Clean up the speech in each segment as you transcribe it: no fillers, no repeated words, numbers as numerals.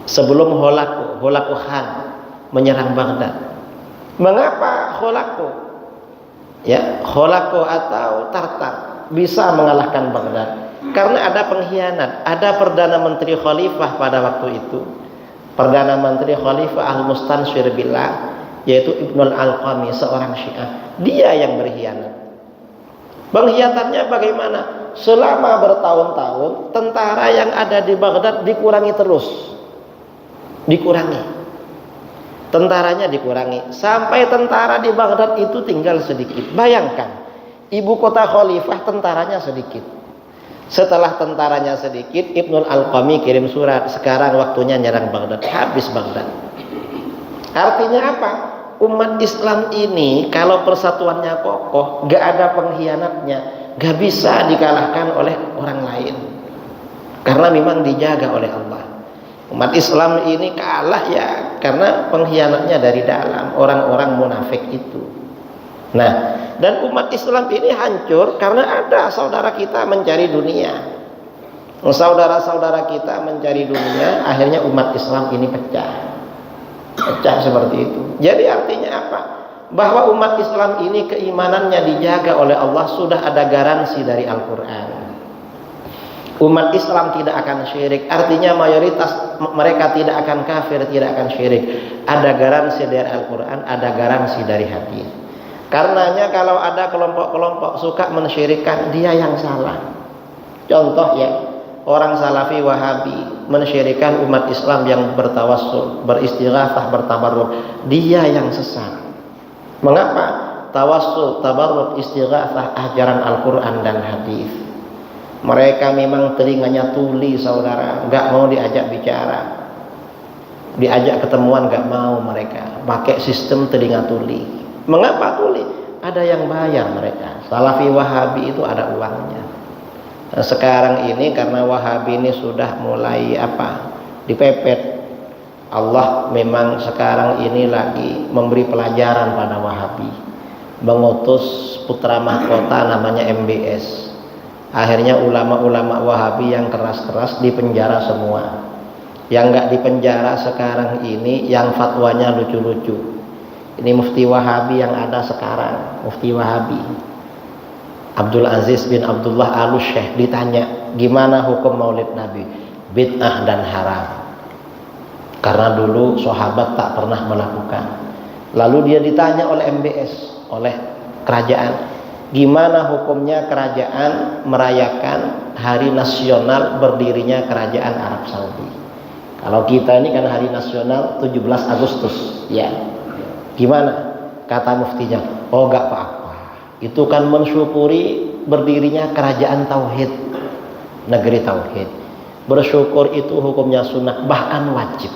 sebelum Holaku Khan menyerang Baghdad. Mengapa Holaku atau Tartar bisa mengalahkan Baghdad? Karena ada pengkhianat. Ada Perdana Menteri Khalifah pada waktu itu, Perdana Menteri Khalifah Al-Mustansir Billah, yaitu Ibnul Alqami, seorang Syiah. Dia yang berkhianat. Pengkhianatannya bagaimana? Selama bertahun-tahun tentara yang ada di Baghdad dikurangi terus. Tentaranya dikurangi sampai tentara di Baghdad itu tinggal sedikit. Bayangkan, ibu kota khalifah tentaranya sedikit. Setelah tentaranya sedikit, Ibnul Alqami kirim surat, sekarang waktunya nyerang Baghdad. Habis Baghdad. Artinya apa? Umat Islam ini kalau persatuannya kokoh, gak ada pengkhianatnya, gak bisa dikalahkan oleh orang lain, karena memang dijaga oleh Allah. Umat Islam ini kalah ya karena pengkhianatnya dari dalam, orang-orang munafik itu. Nah, dan umat Islam ini hancur karena ada saudara kita mencari dunia. Saudara-saudara kita mencari dunia, akhirnya umat Islam ini pecah seperti itu. Jadi artinya apa? Bahwa umat Islam ini keimanannya dijaga oleh Allah, sudah ada garansi dari Al-Quran. Umat Islam tidak akan syirik, artinya mayoritas mereka tidak akan kafir, tidak akan syirik. Ada garansi dari Al-Quran, ada garansi dari hadis. Karenanya kalau ada kelompok-kelompok suka mensyirikkan, dia yang salah. Contoh ya, orang Salafi Wahabi mensyirikkan umat Islam yang bertawassul, beristighatsah, bertabarruk, dia yang sesat. Mengapa? Tawassul, tabarruk, istighatsah ajaran Al-Quran dan hadis. Mereka memang telinganya tuli, saudara, nggak mau diajak bicara, diajak ketemuan nggak mau mereka, pakai sistem telinga tuli. Mengapa tuli? Ada yang bayar mereka. Salafi Wahabi itu ada uangnya. Nah, sekarang ini karena Wahabi ini sudah mulai dipepet, Allah memang sekarang ini lagi memberi pelajaran pada Wahabi, mengutus putra mahkota namanya MBS. Akhirnya ulama-ulama Wahabi yang keras-keras dipenjara semua. Yang nggak dipenjara sekarang ini yang fatwanya lucu-lucu. Ini Mufti Wahabi yang ada sekarang, Mufti Wahabi Abdul Aziz bin Abdullah Al-Syekh ditanya, gimana hukum Maulid Nabi? Bid'ah dan haram. Karena dulu sahabat tak pernah melakukan. Lalu dia ditanya oleh MBS, oleh kerajaan, gimana hukumnya kerajaan merayakan hari nasional berdirinya kerajaan Arab Saudi? Kalau kita ini kan hari nasional 17 Agustus, ya. Gimana? Kata muftinya, oh gak apa-apa. Itu kan mensyukuri berdirinya kerajaan tauhid, negeri tauhid. Bersyukur itu hukumnya sunnah, bahkan wajib.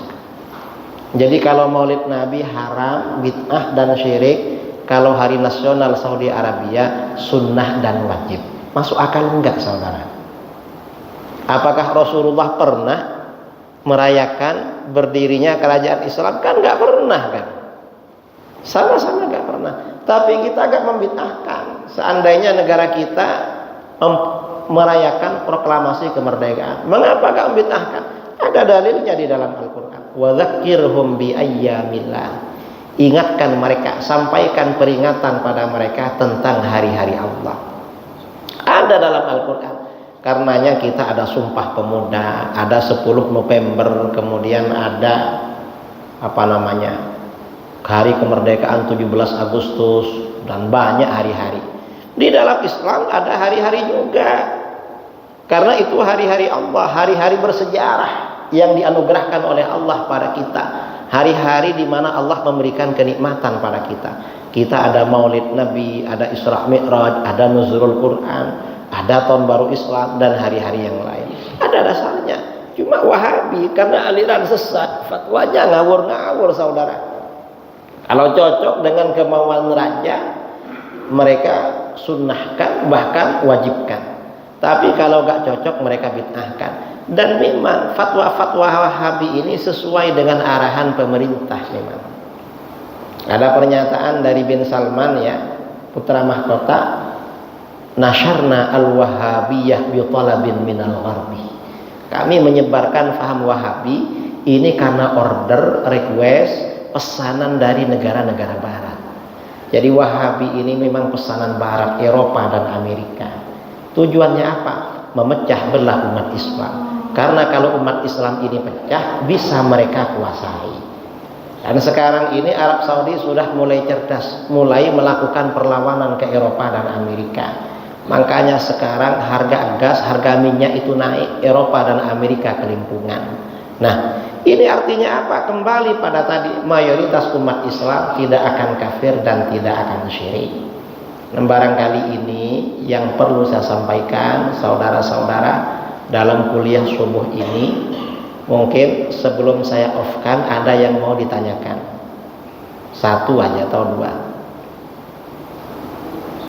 Jadi kalau Maulid Nabi haram, bid'ah dan syirik. Kalau hari nasional Saudi Arabia sunnah dan wajib. Masuk akal enggak, saudara? Apakah Rasulullah pernah merayakan berdirinya kerajaan Islam? Kan enggak pernah kan? Sama-sama enggak pernah. Tapi kita agak membid'ahkan. Seandainya negara kita merayakan proklamasi kemerdekaan, mengapa enggak membid'ahkan? Ada dalilnya di dalam Al-Quran. Wa dzakirhum bi ayyamillah. Ingatkan mereka, sampaikan peringatan pada mereka tentang hari-hari Allah. Ada dalam Al-Quran. Karenanya kita ada Sumpah Pemuda, ada 10 November, kemudian ada hari kemerdekaan 17 Agustus, dan banyak hari-hari. Di dalam Islam ada hari-hari juga. Karena itu hari-hari Allah, hari-hari bersejarah yang dianugerahkan oleh Allah pada kita. Hari-hari di mana Allah memberikan kenikmatan pada kita. Kita ada Maulid Nabi, ada Isra Mi'raj, ada Nuzulul Quran, ada Tahun Baru Islam, dan hari-hari yang lain. Ada dasarnya. Cuma Wahabi karena aliran sesat, fatwanya ngawur-ngawur, saudara. Kalau cocok dengan kemauan raja, mereka sunnahkan, bahkan wajibkan. Tapi kalau gak cocok, mereka bid'ahkan. Dan memang fatwa-fatwa Wahabi ini sesuai dengan arahan pemerintah memang. Ada pernyataan dari bin Salman, ya, putra mahkota, nasyarna al-wahabiyah bi talabin minal gharbi. Kami menyebarkan faham Wahabi Ini karena order, request, pesanan dari negara-negara barat. Jadi Wahabi ini memang pesanan barat, Eropa dan Amerika. Tujuannya apa? Memecah belah umat Islam. Karena kalau umat Islam ini pecah, bisa mereka kuasai. Dan sekarang ini Arab Saudi sudah mulai cerdas, mulai melakukan perlawanan ke Eropa dan Amerika. Makanya sekarang harga gas, harga minyak itu naik, Eropa dan Amerika kelimpungan. Nah, ini artinya apa? Kembali pada tadi, mayoritas umat Islam tidak akan kafir dan tidak akan syirik. Dan barangkali ini yang perlu saya sampaikan, saudara-saudara, dalam kuliah subuh ini. Mungkin sebelum saya off-kan ada yang mau ditanyakan, satu aja atau dua.